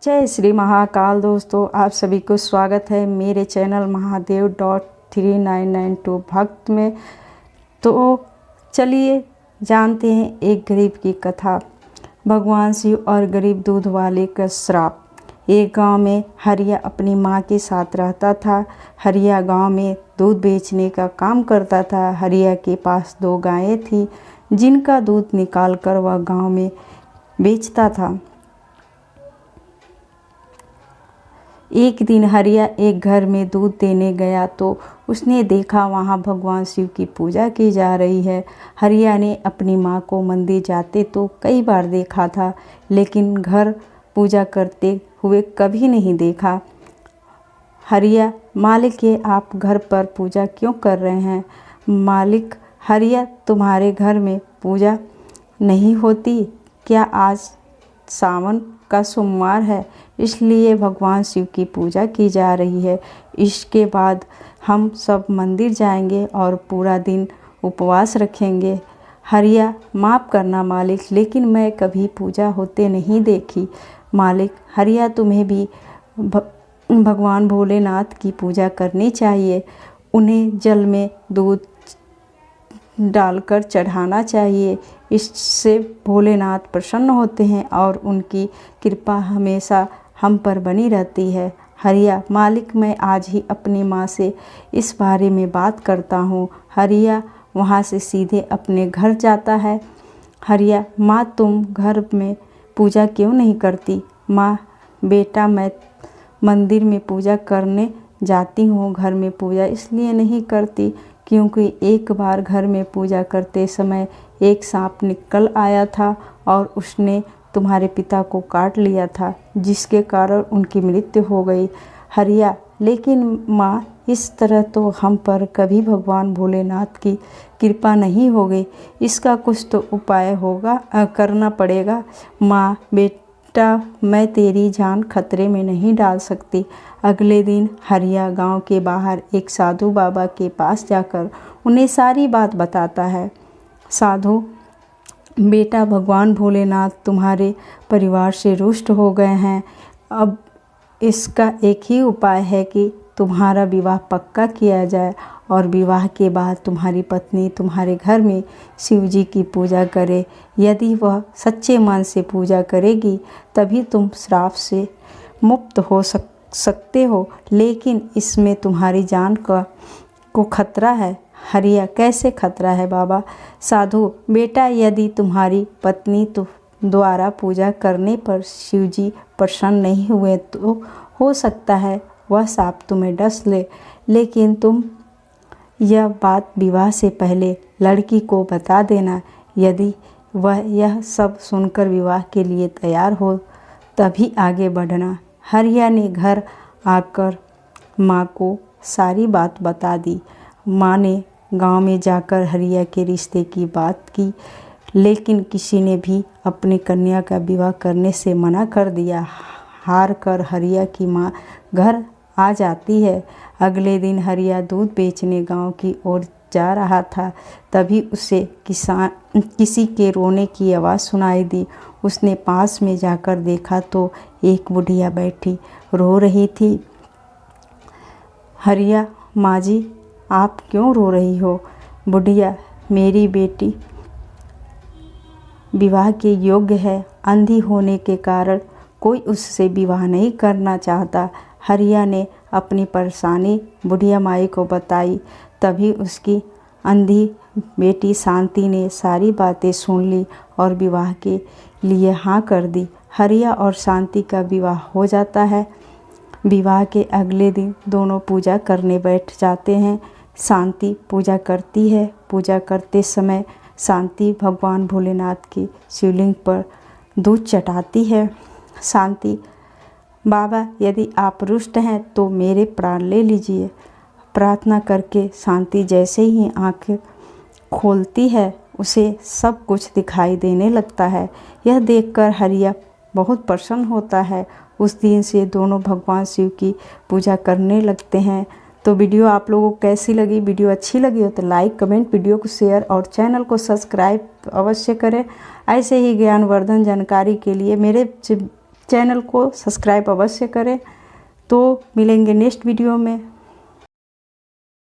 जय श्री महाकाल। दोस्तों, आप सभी को स्वागत है मेरे चैनल महादेव.3992 भक्त में। तो चलिए जानते हैं एक गरीब की कथा। भगवान शिव और गरीब दूध वाले का श्राप। एक गांव में हरिया अपनी मां के साथ रहता था। हरिया गांव में दूध बेचने का काम करता था। हरिया के पास 2 गायें थीं जिनका दूध निकालकर वह गांव में बेचता था। एक दिन हरिया एक घर में दूध देने गया तो उसने देखा वहाँ भगवान शिव की पूजा की जा रही है। हरिया ने अपनी माँ को मंदिर जाते तो कई बार देखा था, लेकिन घर पूजा करते हुए कभी नहीं देखा। हरिया, मालिक ये आप घर पर पूजा क्यों कर रहे हैं? मालिक, हरिया तुम्हारे घर में पूजा नहीं होती क्या? आज सावन का सोमवार है, इसलिए भगवान शिव की पूजा की जा रही है। इसके बाद हम सब मंदिर जाएंगे और पूरा दिन उपवास रखेंगे। हरिया, माफ़ करना मालिक, लेकिन मैं कभी पूजा होते नहीं देखी। मालिक, हरिया तुम्हें भी भगवान भोलेनाथ की पूजा करनी चाहिए। उन्हें जल में दूध डालकर चढ़ाना चाहिए। इससे भोलेनाथ प्रसन्न होते हैं और उनकी कृपा हमेशा हम पर बनी रहती है। हरिया, मालिक मैं आज ही अपनी माँ से इस बारे में बात करता हूँ। हरिया वहाँ से सीधे अपने घर जाता है। हरिया, माँ तुम घर में पूजा क्यों नहीं करती? माँ, बेटा मैं मंदिर में पूजा करने जाती हूँ, घर में पूजा इसलिए नहीं करती क्योंकि एक बार घर में पूजा करते समय एक सांप निकल आया था और उसने तुम्हारे पिता को काट लिया था, जिसके कारण उनकी मृत्यु हो गई। हरिया, लेकिन माँ इस तरह तो हम पर कभी भगवान भोलेनाथ की कृपा नहीं हो गई। इसका कुछ तो उपाय होगा, करना पड़ेगा। माँ, बेटा मैं तेरी जान खतरे में नहीं डाल सकती। अगले दिन हरिया गांव के बाहर एक साधु बाबा के पास जाकर उन्हें सारी बात बताता है। साधु, बेटा भगवान भोलेनाथ तुम्हारे परिवार से रुष्ट हो गए हैं। अब इसका एक ही उपाय है कि तुम्हारा विवाह पक्का किया जाए और विवाह के बाद तुम्हारी पत्नी तुम्हारे घर में शिव जी की पूजा करे। यदि वह सच्चे मन से पूजा करेगी तभी तुम श्राप से मुक्त हो सकते हो, लेकिन इसमें तुम्हारी जान को खतरा है। हरिया, कैसे खतरा है बाबा? साधु, बेटा यदि तुम्हारी पत्नी द्वारा पूजा करने पर शिवजी प्रसन्न नहीं हुए तो हो सकता है वह सांप तुम्हें डस ले, लेकिन तुम यह बात विवाह से पहले लड़की को बता देना। यदि वह यह सब सुनकर विवाह के लिए तैयार हो तभी आगे बढ़ना। हरिया ने घर आकर माँ को सारी बात बता दी। माँ ने गांव में जाकर हरिया के रिश्ते की बात की, लेकिन किसी ने भी अपनी कन्या का विवाह करने से मना कर दिया। हार कर हरिया की माँ घर आ जाती है। अगले दिन हरिया दूध बेचने गांव की ओर जा रहा था, तभी उसे किसी के रोने की आवाज़ सुनाई दी। उसने पास में जाकर देखा तो एक बुढ़िया बैठी रो रही थी। हरिया, माँ जी आप क्यों रो रही हो? बुढ़िया, मेरी बेटी विवाह के योग्य है, अंधी होने के कारण कोई उससे विवाह नहीं करना चाहता। हरिया ने अपनी परेशानी बुढ़िया माई को बताई। तभी उसकी अंधी बेटी शांति ने सारी बातें सुन ली और विवाह के लिए हाँ कर दी। हरिया और शांति का विवाह हो जाता है। विवाह के अगले दिन दोनों पूजा करने बैठ जाते हैं। शांति पूजा करती है। पूजा करते समय शांति भगवान भोलेनाथ की शिवलिंग पर दूध चढ़ाती है। शांति, बाबा यदि आप रुष्ट हैं तो मेरे प्राण ले लीजिए। प्रार्थना करके शांति जैसे ही आंखें खोलती है उसे सब कुछ दिखाई देने लगता है। यह देखकर हरिया बहुत प्रसन्न होता है। उस दिन से दोनों भगवान शिव की पूजा करने लगते हैं। तो वीडियो आप लोगों को कैसी लगी? वीडियो अच्छी लगी हो तो लाइक, कमेंट, वीडियो को शेयर और चैनल को सब्सक्राइब अवश्य करें। ऐसे ही ज्ञानवर्धन जानकारी के लिए मेरे चैनल को सब्सक्राइब अवश्य करें। तो मिलेंगे नेक्स्ट वीडियो में।